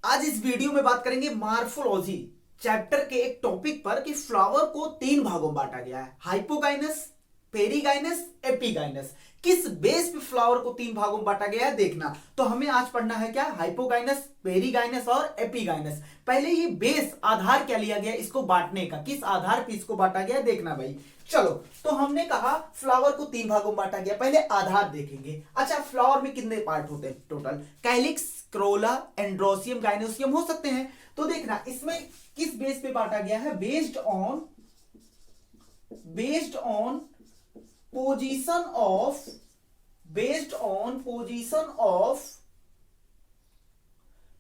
आज इस वीडियो में बात करेंगे मार्फोलॉजी चैप्टर के एक टॉपिक पर कि फ्लावर को तीन भागों में बांटा गया है, हाइपोगाइनस, पेरीगाइनस, एपीगाइनस। किस बेस पे फ्लावर को तीन भागों में बांटा गया है देखना। तो हमें आज पढ़ना है क्या, हाइपोगाइनस, पेरीगाइनस और एपीगाइनस। पहले ये बेस आधार क्या लिया गया इसको बांटने का, किस आधार पे इसको बांटा गया देखना भाई। चलो, तो हमने कहा फ्लावर को तीन भागों में बांटा गया, पहले आधार देखेंगे। अच्छा, फ्लावर में कितने पार्ट होते हैं total? Calyx, Corolla, androecium, gynoecium हो सकते हैं। तो देखना इसमें किस बेस पे बांटा गया है, based on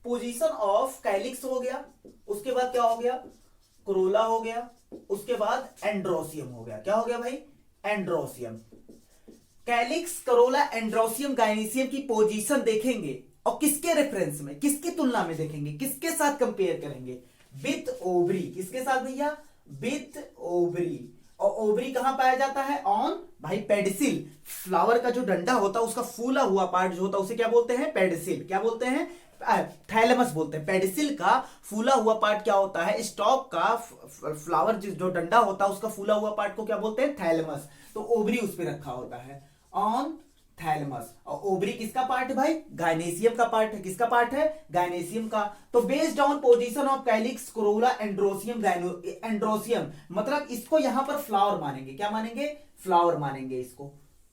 position of calyx हो गया, उसके बाद क्या हो गया, क्रोला हो गया, उसके बाद एंड्रोसियम हो गया। क्या हो गया भाई? Androecium. Calyx, corolla, androecium, gynoecium की पोजीशन देखेंगे और किसके रेफरेंस में, किसकी तुलना में देखेंगे, किसके साथ कंपेयर करेंगे? With ovary. किसके साथ भैया? With ovary. और ओवरी कहां पाया जाता है? ऑन भाई पेडिसिल। फ्लावर का जो डंडा होता है उसका फूला हुआ पार्ट जो होता है उसे क्या बोलते हैं? पेडिसिल। क्या बोलते हैं? थैलेमस बोलते हैं। पेडिसिल का फूला हुआ पार्ट क्या होता है? स्टॉक का फ्लावर जो डंडा होता है उसका फूला हुआ पार्ट को क्या बोलते हैं? थैलेमस। तो ओवरी उस पर रखा होता है, ऑन थैलेमस। और ओवरी किसका पार्ट है भाई? गाइनेसियम का पार्ट है। किसका पार्ट है? गाइनेसियम का। तो based on position of calyx, Corolla, androecium, androecium, मतलब इसको यहां पर फ्लावर मानेंगे। क्या मानेंगे? फ्लावर मानेंगे इसको,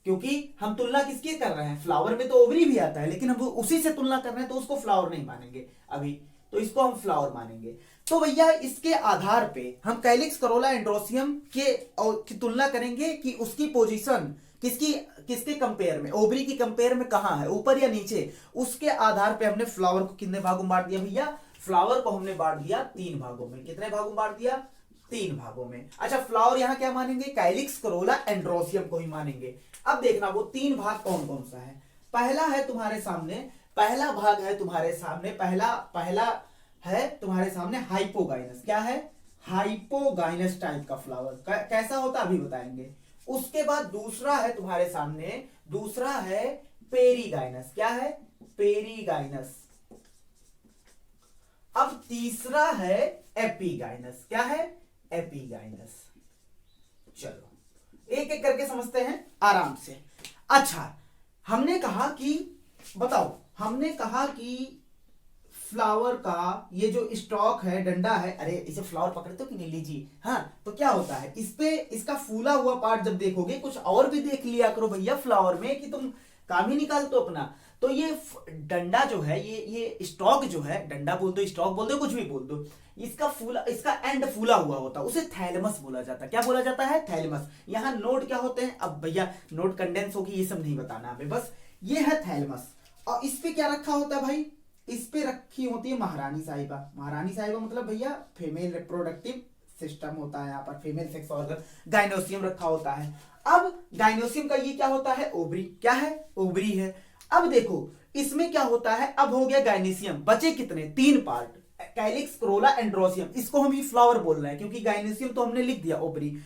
क्योंकि हम तुलना किसकी कर रहे हैं? फ्लावर में तो ओवरी भी आता है, लेकिन हम उसी से तुलना कर रहे हैं तो उसको फ्लावर नहीं मानेंगे अभी, तो इसको हम फ्लावर मानेंगे। तो भैया इसके आधार पे हम कैलिक्स, करोला, एंड्रोसियम की तुलना करेंगे कि उसकी पोजीशन किसके कंपेयर में, ओवरी की कंपेयर में कहां है, ऊपर या नीचे। उसके आधार पे हमने फ्लावर को कितने भागों में बांट दिया भैया? फ्लावर को हमने बांट दिया तीन भागों में। कितने भागों में बांट दिया? तीन भागों में। अच्छा, फ्लावर यहां क्या मानेंगे? कैलिक्स, करोला, एंड्रोसियम को ही मानेंगे। अब देखना वो तीन भाग कौन कौन सा है। पहला है तुम्हारे सामने, पहला भाग है तुम्हारे सामने, पहला है तुम्हारे सामने हाइपोगाइनस। क्या है? हाइपोगाइनस टाइप का फ्लावर कैसा होता अभी बताएंगे। उसके बाद दूसरा है तुम्हारे सामने, दूसरा है पेरीगाइनस। क्या है? पेरीगाइनस। अब तीसरा है एपीगाइनस। क्या है? एपीगाइनस। चलो एक एक करके समझते हैं आराम से। अच्छा, हमने कहा कि बताओ, हमने कहा कि फ्लावर का ये जो स्टॉक है, डंडा है, अरे इसे फ्लावर पकड़ते हो कि नहीं, लीजिए। हाँ, तो क्या होता है इस पे, इसका फूला हुआ पार्ट जब देखोगे, कुछ और भी देख लिया करो भैया फ्लावर में, कि तुम काम ही निकाल तो अपना। तो ये डंडा जो है, ये स्टॉक जो है, डंडा बोल दो, स्टॉक बोल दो, कुछ भी बोल दो, इसका एंड फूला हुआ होता है, उसे थैलेमस बोला जाता है। क्या बोला जाता है? थैलेमस। यहाँ नोड क्या होते हैं? अब भैया नोड कंडेंस होगी ये सब नहीं बताना हमें, बस ये है थैलेमस। और इस पे क्या रखा होता है भाई? इस पे रखी होती है महारानी साहिबा। महारानी साहिबा मतलब भैया फीमेल रिप्रोडक्टिव सिस्टम होता है, यहाँ पर फीमेल सेक्स ऑर्गन। गाइनोसियम रखा होता है। अब गाइनोसियम का ये क्या होता है? ओवरी। क्या है? ओवरी है। अब देखो इसमें क्या होता है, अब हो गया गाइनेसियम, बचे कितने? तीन पार्ट, कैलिक्स, क्रोला, एंड्रोसियम। इसको हम ही फ्लावर बोल रहे हैं क्योंकि गाइनेसियम तो हमने लिख दिया ओवरी।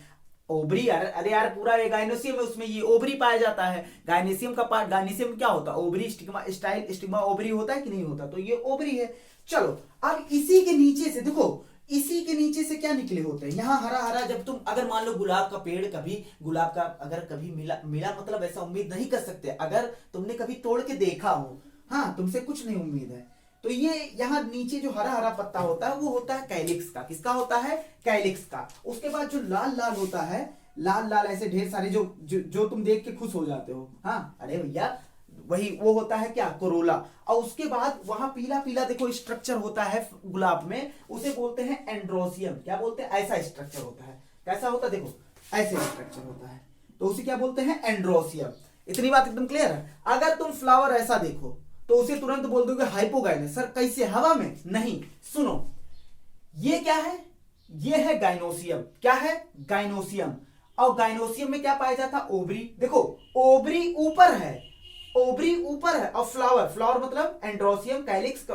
ओवरी यार, अरे यार पूरा ये गाइनोसियम है, उसमें ये ओवरी पाया जाता है। गाइनेसियम का पार्ट, गाइनेसियम क्या होता है? Ovary, stigma, style, stigma, ovary होता है कि नहीं होता? तो ये ओवरी है। चलो, अब इसी के नीचे से देखो, इसी के नीचे से क्या निकले होते हैं? यहाँ हरा हरा, जब तुम अगर मान लो गुलाब का पेड़, कभी गुलाब का अगर कभी मिला मतलब ऐसा उम्मीद नहीं कर सकते अगर तुमने कभी तोड़ के देखा हो। हाँ, तुमसे कुछ नहीं उम्मीद है। तो ये यहाँ नीचे जो हरा हरा पत्ता होता है वो होता है कैलिक्स का। किसका होता है? कैलिक्स का। उसके बाद जो लाल लाल होता है, लाल लाल ऐसे ढेर सारे जो तुम देख के खुश हो जाते हो, हाँ अरे भैया वही वो होता है क्या? कोरोला। और उसके बाद वहां पीला पीला देखो स्ट्रक्चर होता है गुलाब में, उसे बोलते हैं एंड्रोसियम। क्या बोलते हैं? ऐसा स्ट्रक्चर होता है। कैसा होता है? देखो ऐसे स्ट्रक्चर होता है, तो उसे क्या बोलते हैं? एंड्रोसियम। इतनी बात एकदम क्लियर है। अगर तुम फ्लावर ऐसा देखो तो उसे तुरंत बोल दोगे हाइपोगाइनस। सर कैसे? हवा में? नहीं, सुनो, ये क्या है? ये है गाइनोसियम। क्या है? गाइनोसियम। और गाइनोसियम में क्या पाया जाता है? ओवरी। देखो ओवरी ऊपर है, ओवरी ऊपर है, और फ्लावर मतलब androecium, calyx,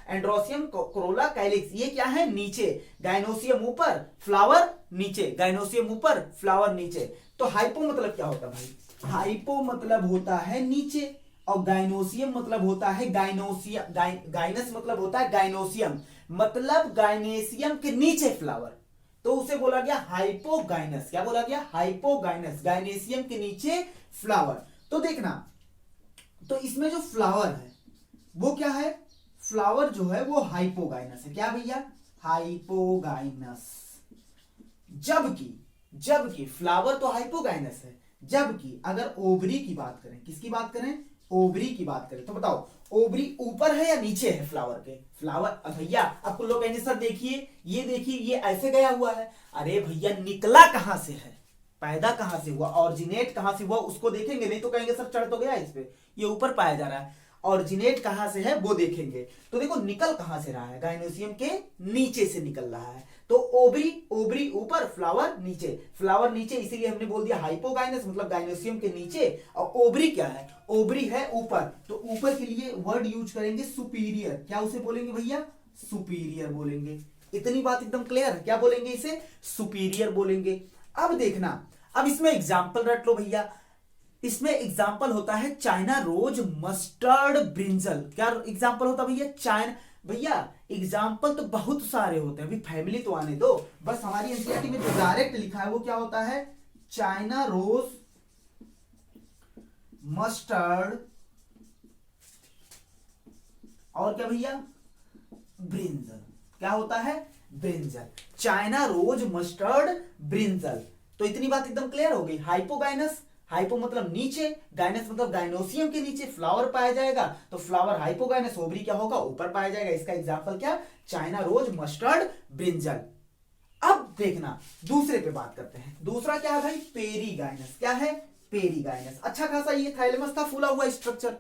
androecium, Corolla, calyx, ये क्या है? नीचे। गाइनोसियम ऊपर, फ्लावर नीचे। गाइनोसियम ऊपर, फ्लावर नीचे। तो हाइपो मतलब क्या होता है भाई? हाइपो मतलब होता है नीचे। और गाइनोसियम मतलब होता है गाइनोसियम, गाइनस मतलब होता है गाइनोसियम, मतलब गाइनेसियम के नीचे फ्लावर, तो उसे बोला गया हाइपोगाइनस। क्या बोला गया? हाइपोगाइनस, गाइनेसियम के नीचे फ्लावर। तो देखना, तो इसमें जो फ्लावर है वो क्या है? फ्लावर जो है वो हाइपोगाइनस है। क्या भैया? हाइपोगाइनस। जबकि जबकि फ्लावर तो हाइपोगाइनस है, जबकि अगर ओवरी की बात करें, किसकी बात करें? ओवरी की बात करें, तो बताओ ओवरी ऊपर है या नीचे है फ्लावर के? फ्लावर भैया अब कुछ लोग कहेंगे सर देखिए, ये देखिए ये ऐसे गया हुआ है। अरे भैया निकला कहां से है, पैदा कहां से हुआ, ऑरिजिनेट कहां से हुआ उसको देखेंगे, नहीं तो कहेंगे सर चढ़ तो गया इस पे, ये ऊपर पाया जा रहा है। ऑरिजिनेट कहां से है वो देखेंगे। तो देखो निकल कहां से रहा है? गाइनोसियम के नीचे से निकल रहा है। तो ओवरी, ओवरी ऊपर, फ्लावर नीचे, फ्लावर नीचे, इसीलिए हमने बोल दिया हाइपोगाइनस, मतलब गाइनोसियम के नीचे। और ओवरी क्या है? ओवरी है ऊपर, तो ऊपर के लिए वर्ड यूज करेंगे सुपीरियर। क्या उसे बोलेंगे भैया? सुपीरियर बोलेंगे। इतनी बात एकदम क्लियर है? क्या बोलेंगे इसे? सुपीरियर बोलेंगे। अब देखना, अब इसमें एग्जाम्पल रट लो भैया। इसमें एग्जाम्पल होता है चाइना रोज, मस्टर्ड, ब्रिंजल। क्या एग्जाम्पल होता है भैया? चाइना, भैया एग्जाम्पल तो बहुत सारे होते हैं, अभी फैमिली तो आने दो। बस हमारी एनसीईआरटी में जो डायरेक्ट लिखा है वो क्या होता है? चाइना रोज, मस्टर्ड, और क्या भैया? ब्रिंजल। क्या होता है? Brinjal. China rose, mustard, brinjal. तो इतनी बात एकदम क्लियर हो गई। हाइपोगाइनस, हाइपो मतलब नीचे, गाइनस मतलब गाइनोसियम के नीचे फ्लावर पाया जाएगा, तो फ्लावर हाइपोगाइनस, ओवरी क्या होगा? ऊपर पाया जाएगा। इसका एग्जांपल क्या? China rose, mustard, brinjal. अब देखना दूसरे पे बात करते हैं। दूसरा क्या है भाई? पेरीगाइनस। क्या है? पेरीगाइनस। अच्छा खासा ये थैलेमस था, फूला हुआ स्ट्रक्चर।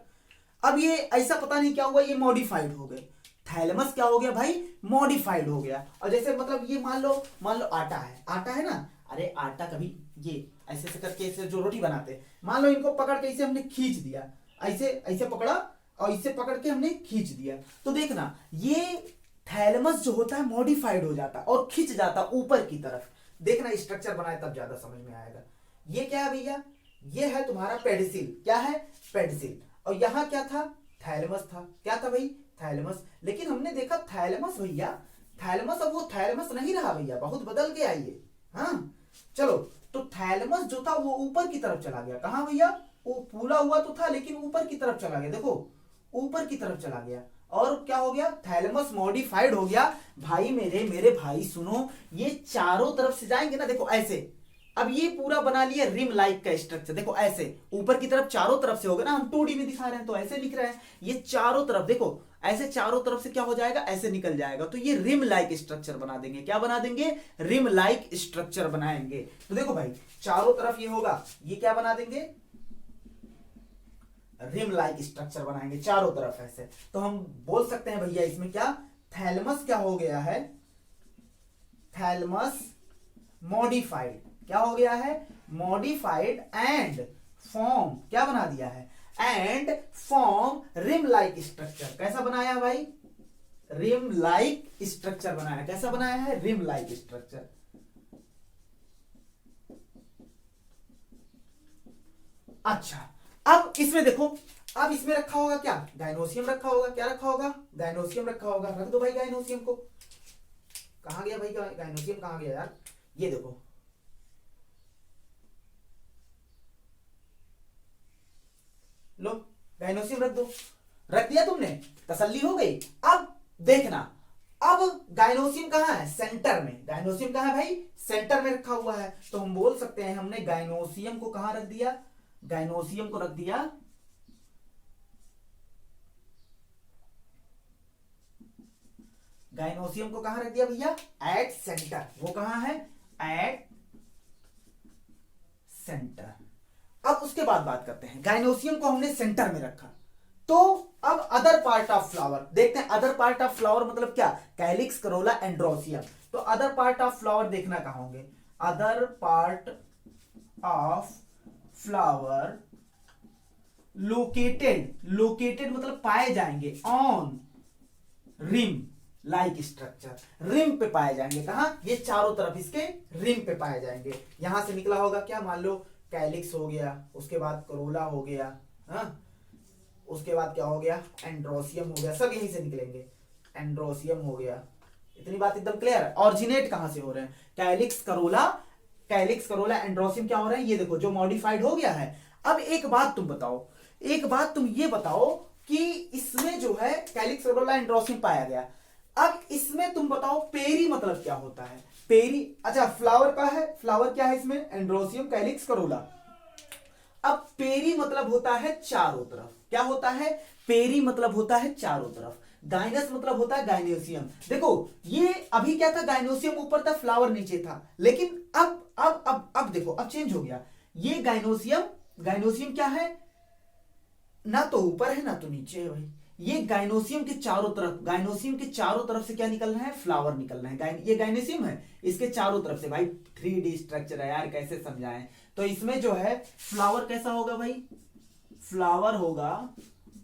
अब ये ऐसा पता नहीं क्या हुआ, ये मॉडिफाइड हो गए। थैलेमस क्या हो गया भाई? मॉडिफाइड हो गया। और जैसे मतलब ये मान लो आटा है, आटा है ना, अरे आटा कभी ये ऐसे ऐसे करके ऐसे जो रोटी बनाते हैं, मान लो इनको पकड़ के इसे हमने खींच दिया, ऐसे ऐसे पकड़ा और इसे पकड़ के हमने खींच दिया, तो देखना ये थैलेमस जो होता है मॉडिफाइड हो जाता और खींच जाता ऊपर की तरफ। देखना स्ट्रक्चर बनाए तब ज्यादा समझ में आएगा। ये क्या है भैया? ये है तुम्हारा पेडिसिल। क्या है? पेडिसिल। और यहां क्या था? थैलेमस था। क्या था भाई? थैलेमस। लेकिन हमने देखा थैलेमस भैया, थैलेमस अब वो थैलेमस नहीं रहा भैया, बहुत बदल गया ये। हाँ चलो, तो थैलेमस जो था वो ऊपर की तरफ चला गया। कहां भैया? वो फूला हुआ तो था लेकिन ऊपर की तरफ चला गया। देखो ऊपर की तरफ चला गया और क्या हो गया? थैलेमस मॉडिफाइड हो गया। भाई मेरे भाई सुनो, ये चारों तरफ से जाएंगे ना, देखो ऐसे। अब ये पूरा बना लिया रिम लाइक का स्ट्रक्चर। देखो ऐसे ऊपर की तरफ चारों तरफ से होगा ना, हम 2D में दिखा रहे हैं तो ऐसे लिख रहे हैं। ये चारों तरफ देखो ऐसे चारों तरफ से क्या हो जाएगा? ऐसे निकल जाएगा। तो ये रिम लाइक स्ट्रक्चर बना देंगे। क्या बना देंगे? रिम लाइक स्ट्रक्चर बनाएंगे। तो देखो भाई चारों तरफ ये होगा, ये क्या बना देंगे? रिम लाइक स्ट्रक्चर बनाएंगे चारों तरफ ऐसे। तो हम बोल सकते हैं भैया इसमें क्या? थैलेमस क्या हो गया है? Thalamus modified. क्या हो गया है? Modified and form. क्या बना दिया है? And form rim like structure. कैसा बनाया भाई? रिम लाइक स्ट्रक्चर बनाया। कैसा बनाया है? Rim like structure. अच्छा अब इसमें देखो, अब इसमें रखा होगा क्या? गाइनोसियम रखा होगा। क्या रखा होगा? गाइनोसियम रखा होगा। रख दो भाई गाइनोसियम को। कहां गया भाई गाइनोसियम? कहां गया यार? ये देखो, लो गाइनोसियम रख दो। रख दिया तुमने, तसल्ली हो गई। अब देखना, अब गाइनोसियम कहां है? सेंटर में। गाइनोसियम कहां है भाई? सेंटर में रखा हुआ है। तो हम बोल सकते हैं हमने गाइनोसियम को कहां रख दिया? गाइनोसियम को रख दिया गाइनोसियम को कहां रख दिया भैया? At centre. वो कहां है? At centre. अब उसके बाद बात करते हैं, गाइनोसियम को हमने सेंटर में रखा, तो अब अदर पार्ट ऑफ फ्लावर देखते हैं। अदर पार्ट ऑफ फ्लावर मतलब क्या? Calyx, corolla, androecium. तो अदर पार्ट ऑफ फ्लावर देखना कहां होंगे? Other part of flower located, located मतलब पाए जाएंगे on rim like structure. Rim पे पाए जाएंगे। कहां? ये चारों तरफ इसके रिम पे पाए जाएंगे। यहां से निकला होगा क्या? मान लो कैलिक्स हो गया, उसके बाद करोला हो गया, हाँ उसके बाद क्या हो गया, एंड्रोसियम हो गया, सब यहीं से निकलेंगे, एंड्रोसियम हो गया। इतनी बात एकदम क्लियर है। ऑरिजिनेट कहां से हो रहे हैं, calyx Corolla, calyx corolla androecium क्या हो रहा है, ये देखो जो मॉडिफाइड हो गया है। अब एक बात तुम बताओ, एक बात तुम ये बताओ कि इसमें जो है कैलिक्स करोला एंड्रोसियम पाया गया, अब इसमें तुम बताओ पेरी मतलब क्या होता है, पेरी, अच्छा फ्लावर का है, फ्लावर क्या है इसमें, एंड्रोसियम कैलिक्स करोला। अब पेरी मतलब होता है चारों तरफ, क्या होता है, पेरी मतलब होता है चारों तरफ, गाइनस मतलब होता है गाइनोसियम। देखो ये अभी क्या था, गाइनोसियम ऊपर था, फ्लावर नीचे था, लेकिन अब देखो अब चेंज हो गया, ये गाइनोसियम, गाइनोसियम क्या है, ना तो ऊपर है ना तो नीचे है भाई, ये गाइनोसियम के चारों तरफ, गाइनोसियम के चारों तरफ से क्या निकल रहा है, फ्लावर निकल रहा है, ये गाइनोसियम है, इसके चारों तरफ से, भाई 3D स्ट्रक्चर है यार, कैसे समझाएं। तो इसमें जो है फ्लावर कैसा होगा भाई, फ्लावर होगा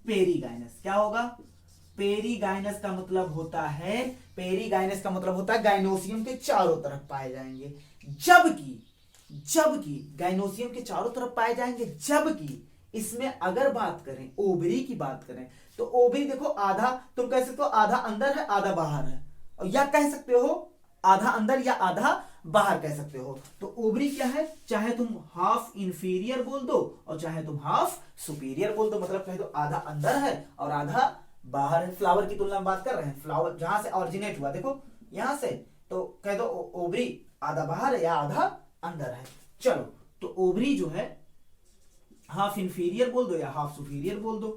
पेरीगाइनस, क्या होगा, पेरीगाइनस का मतलब होता है, पेरीगाइनस का मतलब होता है गाइनोसियम के चारों तरफ पाए जाएंगे, जबकि जबकि गाइनोसियम के चारों तरफ पाए जाएंगे, जबकि इसमें अगर बात करें ओवरी की बात करें तो ओवरी देखो आधा, तुम कह सकते हो आधा अंदर है आधा बाहर है, और या कह सकते हो आधा अंदर या आधा बाहर कह सकते हो। तो ओवरी क्या है, चाहे तुम हाफ इंफीरियर बोल दो और चाहे तुम हाफ सुपीरियर बोल दो, मतलब कह दो आधा अंदर है और आधा बाहर है। फ्लावर की तुलना में बात कर रहे हैं, फ्लावर जहां से ऑरिजिनेट हुआ देखो यहां से, तो कह दो ओवरी आधा बाहर है या आधा अंदर है। चलो तो ओवरी जो है हाफ इंफीरियर बोल दो या हाफ सुपीरियर बोल दो,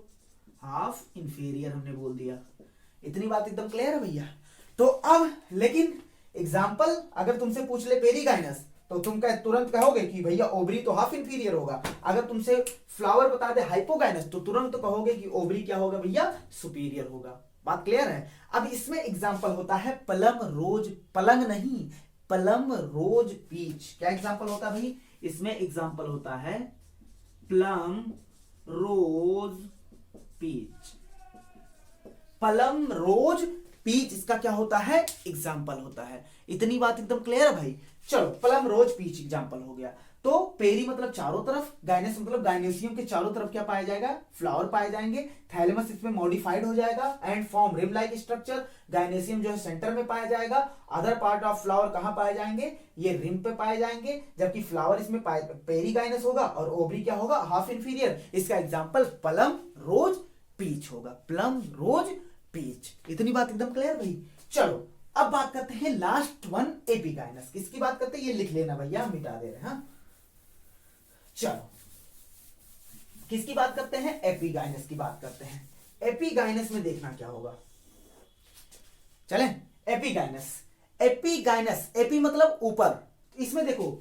हाफ इंफीरियर हमने बोल दिया। इतनी बात एकदम क्लियर है भैया। तो अब लेकिन एग्जाम्पल अगर तुमसे पूछ ले पेरीगाइनस तो तुम तुरंत कहोगे कि भैया ओवरी तो हाफ इंफीरियर होगा, अगर तुमसे फ्लावर बता दे हाइपोगाइनस तो तुरंत कहोगे कि ओवरी क्या होगा भैया, सुपीरियर होगा। बात क्लियर है। अब इसमें एग्जाम्पल होता है प्लम रोज, पलंग नहीं, प्लम रोज पीच, क्या एग्जाम्पल होता है भाई, इसमें एग्जाम्पल होता है plum rose peach, plum rose peach इसका क्या होता है, एग्जाम्पल होता है। इतनी बात एकदम क्लियर है भाई। चलो प्लम रोज पीच एग्जाम्पल हो गया। तो पेरी मतलब चारों तरफ, गाइनस मतलब गाइनोसियम के चारों तरफ क्या पाया जाएगा, फ्लावर पाए जाएंगे, थैलेमस इसमें मॉडिफाइड हो जाएगा and form rim like structure, gynoecium जो है सेंटर में पाया जाएगा, अदर पार्ट ऑफ फ्लावर कहां पाए जाएंगे, ये रिम पे पाए जाएंगे, जबकि फ्लावर इसमें पेरी गाइनस होगा और ओवरी क्या होगा, हाफ इंफीरियर। इसका एग्जाम्पल प्लम रोज पीच होगा, प्लम रोज पीच। इतनी बात एकदम क्लियर भाई। चलो अब बात करते हैं लास्ट वन, एपिगाइनस। किसकी बात करते हैं ये लिख लेना भैया, हम मिटा दे रहे हैं। हाँ चलो किसकी बात करते हैं, एपिगाइनस की बात करते हैं। एपिगाइनस में देखना क्या होगा, चलें एपिगाइनस, एपिगाइनस, एपी मतलब ऊपर, इसमें देखो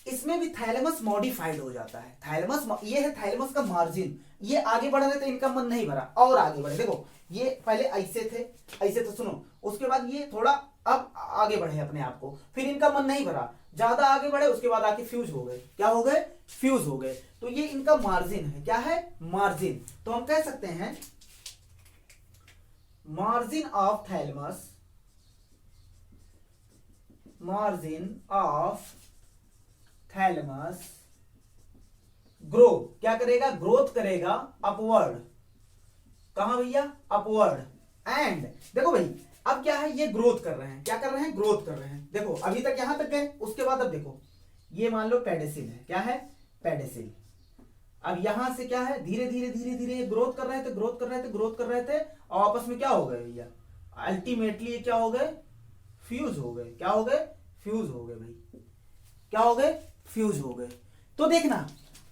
इसमें भी थैलेमस मॉडिफाइड हो जाता है, थैलेमस ये है थैलेमस का मार्जिन, ये आगे बढ़ रहे थे इनका मन नहीं भरा और आगे बढ़े, देखो ये पहले ऐसे थे, ऐसे तो सुनो, उसके बाद ये थोड़ा अब आगे बढ़े अपने आप को, फिर इनका मन नहीं भरा, ज्यादा आगे बढ़े, उसके बाद आके फ्यूज हो गए, क्या हो गए, फ्यूज हो गए। तो ये इनका मार्जिन है, क्या है, मार्जिन। तो हम कह सकते हैं margin of thalamus, margin of thalamus grow, क्या करेगा, ग्रोथ करेगा अपवर्ड, कहां भैया, अपवर्ड। एंड देखो भाई अब क्या है, ये ग्रोथ कर रहे हैं, क्या कर रहे हैं, ग्रोथ कर रहे हैं। देखो अभी तक यहां तक गए, उसके बाद अब देखो ये मान लो पेडेसिल है, क्या है, पेडेसिल। अब यहां से क्या है, धीरे धीरे धीरे धीरे ये ग्रोथ कर रहे थे, ग्रोथ कर रहे थे, ग्रोथ कर रहे थे, और आपस में क्या हो गए भैया, अल्टीमेटली ये क्या हो गए, फ्यूज हो गए, क्या हो गए, फ्यूज हो गए भाई, क्या हो गए, फ्यूज हो गए। तो देखना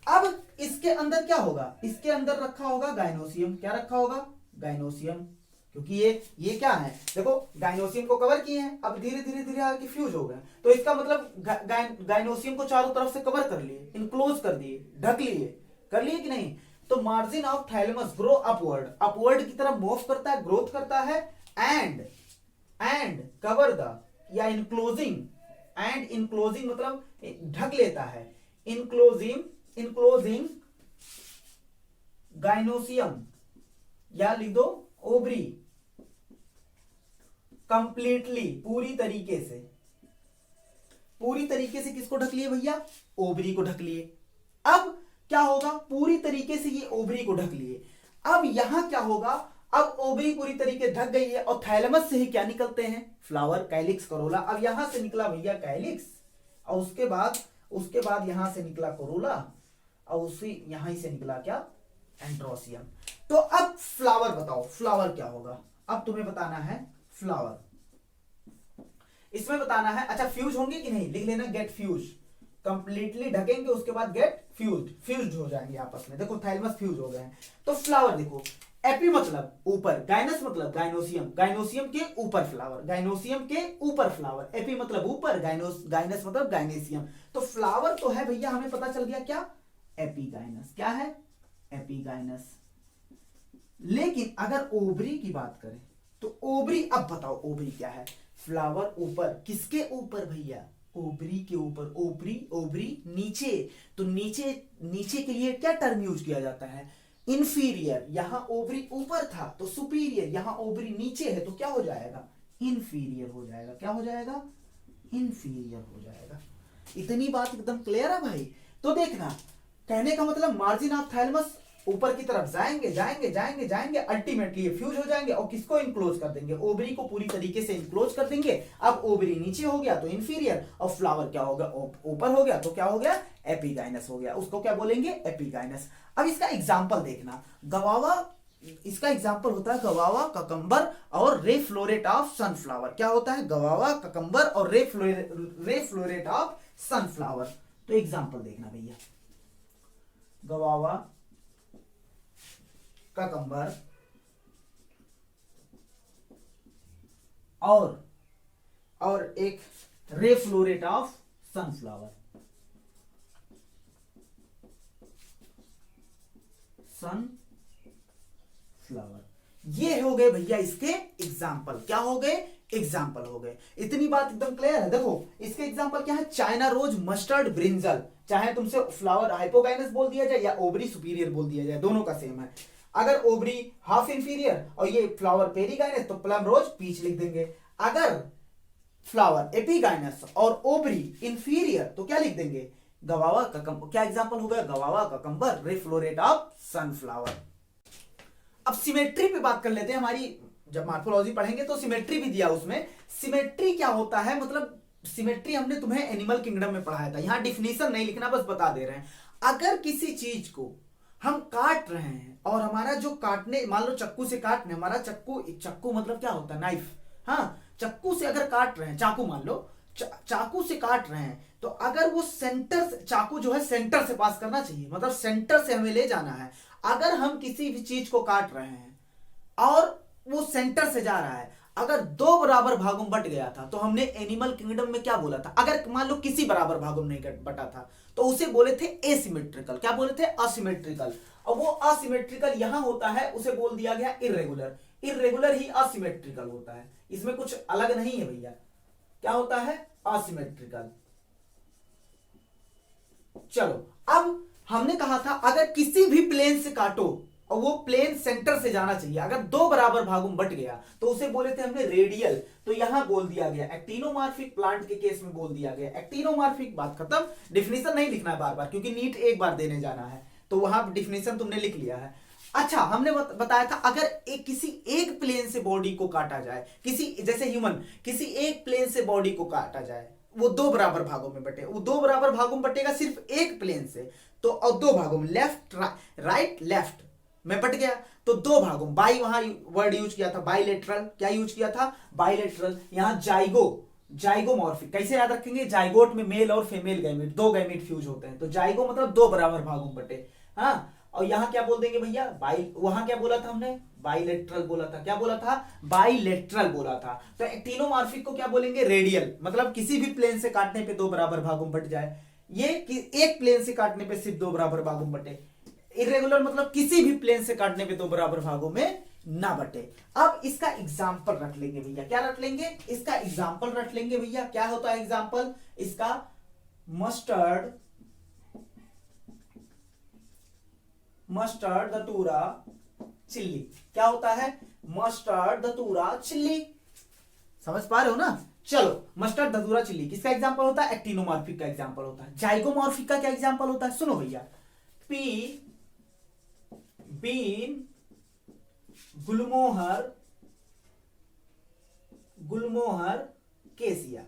अब इसके अंदर क्या होगा, इसके अंदर रखा होगा गाइनोसियम, क्या रखा होगा, गाइनोसियम, क्योंकि ये क्या है, देखो गाइनोसियम को कवर किए हैं, अब धीरे धीरे धीरे आके फ्यूज हो गए, तो इसका मतलब गाइनोसियम को चारों तरफ से कवर कर लिए, इनक्लोज कर दिए, ढक लिए, कर लिए कि नहीं। तो margin of thalamus grow upward, upward की तरफ मूव करता है, ग्रोथ करता है, एंड कवर द, या इनक्लोजिंग, एंड इनक्लोजिंग मतलब ढक लेता है, इनक्लोजिंग गाइनोसियम, या लिख दो ओवरी, कंप्लीटली, पूरी तरीके से, पूरी तरीके से किसको ढक लिए भैया, ओवरी को ढक लिए। अब क्या होगा, पूरी तरीके से ये ओवरी को ढक लिए, अब यहां क्या होगा, अब ओवरी पूरी तरीके ढक गई है और थैलेमस से ही क्या निकलते हैं, फ्लावर, कैलिक्स, करोला। अब यहां से निकला भैया कैलिक्स और उसके बाद यहां से निकला कोरोला और उसी यहां से निकला क्या, एंड्रोसियम। तो अब फ्लावर बताओ, फ्लावर क्या होगा, अब तुम्हें बताना है फ्लावर, इसमें बताना है। अच्छा फ्यूज होंगे कि नहीं, लिख लेना गेट फ्यूज, कंप्लीटली ढकेंगे उसके बाद गेट फ्यूज्ड हो जाएंगे आपस में। देखो थैलेमस फ्यूज हो गए हैं। तो फ्लावर देखो, एपी मतलब ऊपर, गाइनस मतलब गाइनोसियम, गाइनोसियम के ऊपर फ्लावर, गाइनोसियम के ऊपर फ्लावर, एपी मतलब ऊपर, गाइनस मतलब गाइनेसियम। तो फ्लावर तो है भैया, हमें पता चल गया क्या, एपीगाइनस। क्या है, एपीगाइनस। लेकिन अगर ओवरी की बात करें तो ओवरी, अब बताओ ओवरी क्या है, फ्लावर ऊपर, किसके ऊपर भैया, ओवरी के ऊपर, ओवरी नीचे। तो नीचे के लिए क्या टर्म यूज किया जाता है, इंफीरियर। यहां ओवरी ऊपर था तो सुपीरियर, यहां ओवरी नीचे है तो क्या हो जाएगा, इंफीरियर हो जाएगा। क्या हो जाएगा, इंफीरियर हो जाएगा। इतनी बात एकदम क्लियर है भाई। तो देखना, कहने का मतलब मार्जिन ऑफ थैलेमस ऊपर की तरफ जाएंगे जाएंगे जाएंगे जाएंगे, अल्टीमेटली ये फ्यूज हो जाएंगे और किसको इनक्लोज कर देंगे, ओवरी को पूरी तरीके से इनक्लोज कर देंगे। अब ओवरी नीचे हो गया तो इंफीरियर और फ्लावर क्या हो गया, ऊपर हो गया तो क्या हो गया, एपीगाइनस हो गया। उसको क्या बोलेंगे, एपीगाइनस। अब इसका एग्जाम्पल देखना, गवावा, इसका एग्जाम्पल होता है गवावा, ककम्बर और रे फ्लोरेट ऑफ सनफ्लावर। क्या होता है, गवावा, ककम्बर और रे फ्लोरेट ऑफ सनफ्लावर। तो एग्जाम्पल देखना भैया, गवावा, ककम्बर और एक रे फ्लोरेट ऑफ सनफ्लावर, ये हो गए भैया इसके एग्जाम्पल। क्या हो गए, एग्जाम्पल हो गए। इतनी बात एकदम क्लियर है। देखो इसके एग्जाम्पल क्या है, चाइना रोज, मस्टर्ड, ब्रिंजल। चाहे तुमसे फ्लावर हाइपोगाइनस बोल दिया जाए या ओवरी सुपीरियर बोल दिया जाए, दोनों का सेम है। अगर ओवरी हाफ इंफीरियर और ये फ्लावर पेरीगाइनस तो प्लम रोज पीच लिख देंगे। अगर फ्लावर एपीगाइनस और ओवरी इंफीरियर तो क्या लिख देंगे, गवावा, ककम्बर। क्या एग्जाम्पल हो गया, गवावा, ककम्बर, रे फ्लोरेट ऑफ सनफ्लावर। अब सिमेट्री पे बात कर लेते हैं। हमारी जब मॉर्फोलॉजी पढ़ेंगे तो सिमेट्री भी दिया, उसमें सिमेट्री क्या होता है, मतलब सिमेट्री हमने तुम्हें एनिमल किंगडम में पढ़ाया था। यहां डिफिनीशन नहीं लिखना, बस बता दे रहे हैं। अगर किसी चीज को हम काट रहे हैं और हमारा जो काटने, मान लो चक्कू से काटने, हमारा चक्कू मतलब क्या होता है, नाइफ। हाँ, चक्कू से अगर काट रहे हैं, चाकू मान लो, चाकू से काट रहे हैं तो अगर वो सेंटर से, चाकू जो है सेंटर से पास करना चाहिए, मतलब सेंटर से हमें ले जाना है। अगर हम किसी भी चीज को काट रहे हैं और वो सेंटर से जा रहा है, अगर दो बराबर भागों में बट गया था तो हमने एनिमल किंगडम में क्या बोला था, अगर मान लो किसी बराबर भागों में नहीं बटा था तो उसे बोले थे एसिमेट्रिकल। क्या बोले थे, असिमेट्रिकल। और वो असिमेट्रिकल यहां होता है, उसे बोल दिया गया इर्रेगुलर। इर्रेगुलर ही असिमेट्रिकल होता है, इसमें कुछ अलग नहीं है भैया। क्या होता है, असिमेट्रिकल। चलो अब हमने कहा था अगर किसी भी प्लेन से काटो और वो प्लेन सेंटर से जाना चाहिए, अगर दो बराबर भागों में बट गया तो उसे बोले थे हमने रेडियल। तो यहां बोल दिया गया एक्टिनोमॉर्फिक प्लांट के केस में बोल दिया गया एक्टिनोमॉर्फिक। बात खत्म। डिफिनेशन नहीं लिखना है बार बार, क्योंकि नीट एक बार देने जाना है तो वहां डिफिनेशन तुमने लिख लिया है। अच्छा, हमने बताया था अगर किसी एक प्लेन से बॉडी को काटा जाए, किसी जैसे ह्यूमन, किसी एक प्लेन से बॉडी को काटा जाए, वो दो बराबर भागों में बटे, वो दो बराबर भागों में बटेगा सिर्फ एक प्लेन से, तो और दो भागों में, लेफ्ट राइट लेफ्ट में बट गया तो दो भागों, बाई वहां वर्ड यूज किया था, बाइलेटरल। क्या यूज किया था, बाइलेटरल। यहां जाइगोमॉर्फिक कैसे याद रखेंगे, जाइगोट में मेल और फीमेल गैमेट, दो गैमेट फ्यूज होते हैं, तो जाइगो मतलब दो बराबर भागों में बटे। हाँ, और यहां क्या बोल देंगे भैया, वहां क्या बोला था हमने, बाइलेटरल बोला था। क्या बोला था, बाइलेटरल बोला था। तो एक्टिनोमॉर्फिक को क्या बोलेंगे, रेडियल, मतलब किसी भी प्लेन से काटने पे दो बराबर भागों में बट जाए। ये एक प्लेन से काटने पे सिर्फ दो बराबर भागों में बटे। इरेगुलर मतलब किसी भी प्लेन से काटने पे दो बराबर भागों में ना बटे। अब इसका एग्जाम्पल रख लेंगे भैया, क्या रख लेंगे, इसका एग्जाम्पल रख लेंगे भैया। क्या होता है एग्जाम्पल इसका, मस्टर्ड दतूरा चिल्ली। क्या होता है, मस्टर्ड दतूरा चिल्ली। समझ पा रहे हो ना। चलो, मस्टर्ड दतूरा चिल्ली किसका एग्जाम्पल होता है, एक्टिनोमॉर्फिक का एग्जाम्पल होता है। जाइगोमॉर्फिक का क्या एग्जाम्पल होता है, सुनो भैया, पी बीन गुलमोहर, गुलमोहर केसिया,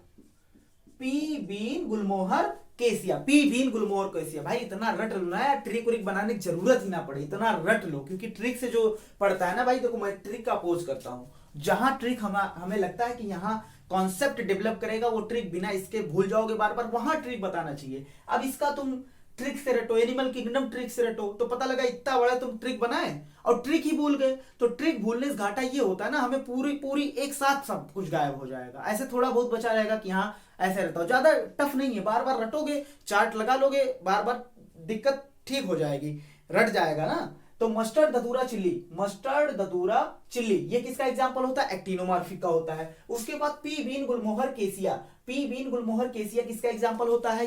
पी बीन गुलमोहर केसिया, पी बीन गुलमोहर केसिया। भाई इतना रट लो ना यार, ट्रिक व्रिक बनाने की जरूरत ही ना पड़े, इतना रट लो, क्योंकि ट्रिक से जो पढ़ता है ना भाई, देखो मैं ट्रिक का अपोज करता हूं। जहां ट्रिक हमें लगता है कि यहाँ कॉन्सेप्ट डेवलप करेगा, वो ट्रिक बिना इसके भूल जाओगे बार बार, वहां ट्रिक बताना चाहिए। अब इसका तुम ट्रिक से रटो, एनिमल किंगडम ट्रिक से रटो, तो पता लगा इतना बड़ा तुम ट्रिक बनाए और ट्रिक ही भूल गए। तो ट्रिक भूलने से घाटा ये होता है ना, हमें पूरी पूरी एक साथ सब कुछ गायब हो जाएगा। ऐसे थोड़ा बहुत बचा रहेगा कि हाँ ऐसे रहता हो, ज्यादा टफ नहीं है, बार बार रटोगे, चार्ट लगा लोगे, बार बार दिक्कत ठीक हो जाएगी, रट जाएगा ना। तो मस्टर्ड धतूरा चिल्ली, मस्टर्ड धतूरा चिल्ली, ये किसका एग्जांपल होता है? एक्टिनोमॉर्फिक का होता है। उसके बाद पी बीन गुलमोहर केसिया, पी बीन गुलमोहर केसिया किसका एग्जांपल होता है?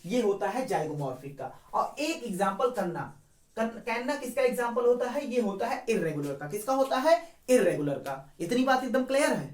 ये होता है जाइगोमॉर्फिक का। और एक एग्जांपल कन्ना, कैन्ना किसका एग्जांपल होता है? ये होता है इर्रेगुलर का। किसका होता है? इर्रेगुलर का। इतनी बात एकदम क्लियर है।